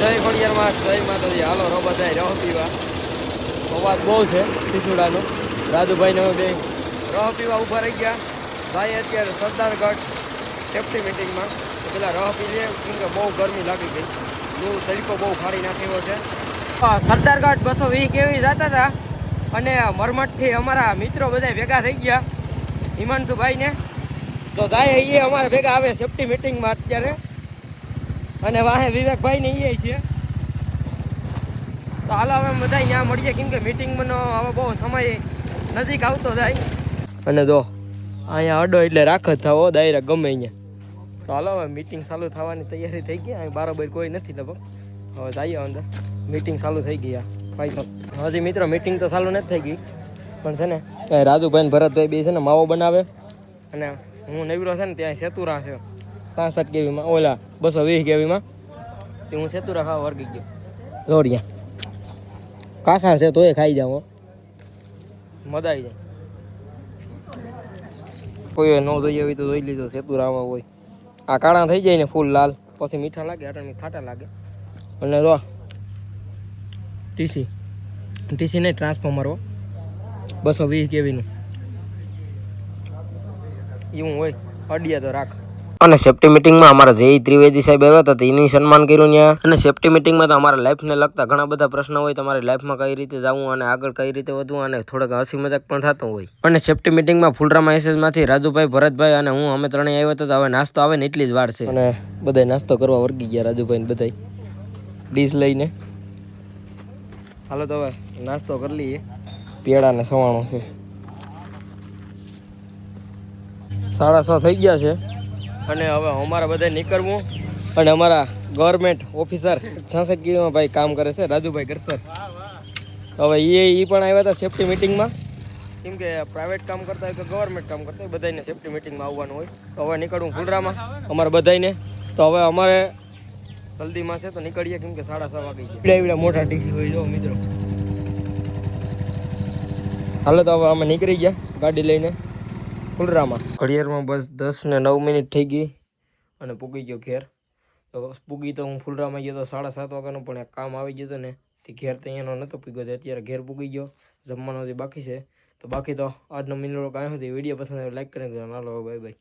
જય ખોડિયારમાં જય માતાજી. હાલો રો બધા રહ પીવા. અવાજ બહુ છે સિસુડાનો. રાજુભાઈને અમે બે રહ પીવા ઊભા રહી ગયા. ભાઈ અત્યારે સરદારગઢ સેફ્ટી મિટિંગમાં પેલા રહ પી લે કેમ કે બહુ ગરમી લાગી ગઈ. લૂ તરીકો બહુ ફાડી નાખ્યો છે. સરદારગઢ 220 કેવી જતા હતા અને મરમઠથી અમારા મિત્રો બધા ભેગા થઈ ગયા. હિમાંશુભાઈને તો દાય એ અમારા ભેગા આવે સેફ્ટી મિટિંગમાં અત્યારે. અને વાહે વિવેકભાઈ ને એ છે. તો હાલો હવે બધા ત્યાં મળીએ કેમ કે મિટિંગનો હવે બહુ સમય નજીક આવતો જાય. અને જો અહીંયા અડો એટલે રાખ જ થાવ દાયરા ગમે અહીંયા. તો હાલો હવે મિટિંગ ચાલુ થવાની તૈયારી થઈ ગઈ. અહીં બરાબર કોઈ નથી લગભગ. હવે જઈએ અંદર. મિટિંગ ચાલુ થઈ ગઈ. ભાઈ તો હજી મિત્રો મિટિંગ તો ચાલુ નથી થઈ ગઈ પણ છે ને રાજુભાઈ ને ભરતભાઈ બે છે ને માવો બનાવે. અને હું નવીરો છે ને ત્યાં સેતુરા છે 66 કેવીમાં ઓલા 220 કેવીમાં હું સેતુરા ખાવા વર્ગી ગયો. દોડ્યા કાસા છે તોય ખાઈ જાવ મજા આવી જાય. કોઈ ન જોઈએ એવી તો જોઈ લીધો સેતુરામાં હોય. આ કાળા થઈ જાય ને ફૂલ લાલ પછી મીઠા લાગે અટણ ખાટા લાગે. અને જો ટીસી નહીં ટ્રાન્સફોર્મર હો 220 કેવીનું એવું હોય અડિયા તો રાખ. અને સેફ્ટી મિટિંગમાં અમારા જય ત્રિવેદી સાહેબ આવ્યા હતા એની સન્માન કર્યું ત્યાં. અને સેફ્ટી મિટિંગમાં તો અમારા લાઈફને લગતા ઘણા બધા પ્રશ્નો હોય. તમારી લાઈફમાં કઈ રીતે જવું અને આગળ કઈ રીતે વધવું અને થોડોક હસી મજાક પણ થતો હોય. અને સેફ્ટી મિટિંગમાં ફૂલરામા એસએસમાંથી રાજુભાઈ ભરતભાઈ અને હું અમે ત્રણેય આવ્યા હતા. હવે નાસ્તો આવે ને એટલી જ વાર છે. અને બધા નાસ્તો કરવા વર્ગી ગયા રાજુભાઈ ને બધા ડીશ લઈને. હાલો તો હવે નાસ્તો કરી લઈએ. પેડા ને સવાણું છે. 6:30 થઈ ગયા છે. અને હવે અમારા બધા નીકળવું. અને અમારા ગવર્મેન્ટ ઓફિસર 66 કેવીમાં ભાઈ કામ કરે છે રાજુભાઈ ગરસર. હવે એ પણ આવ્યા હતા સેફ્ટી મિટિંગમાં. કેમ કે પ્રાઇવેટ કામ કરતા હોય કે ગવર્મેન્ટ કામ કરતા હોય બધાને સેફ્ટી મિટિંગમાં આવવાનું હોય. તો હવે નીકળવું ફુલરામાં અમારા બધાને. તો હવે અમારે જલ્દીમાં છે તો નીકળીએ કેમ કે 6:30 વાગી ગયા. એવડા મોટા ટીસી હોય જો મિત્રો. હાલો તો હવે અમે નીકળી ગયા ગાડી લઈને ફુલરામાં. ઘડિયાળમાં બસ 10:09 થઈ ગઈ અને પૂગી ગયો ઘેર. તો પૂગી તો હું ફુલરામાં ગયો તો 7:30 વાગ્યાનો પણ એક કામ આવી ગયું હતું ને તે ઘેર તો અહીંયાનો નહોતો પૂગ્યો. અત્યારે ઘેર પૂગી ગયો. જમવાનો જે બાકી છે તો બાકી તો આજનો મિનિટ કાંઈ નથી. વિડીયો પસંદ આવે લાઈક કરીને હાલો બાય બાય.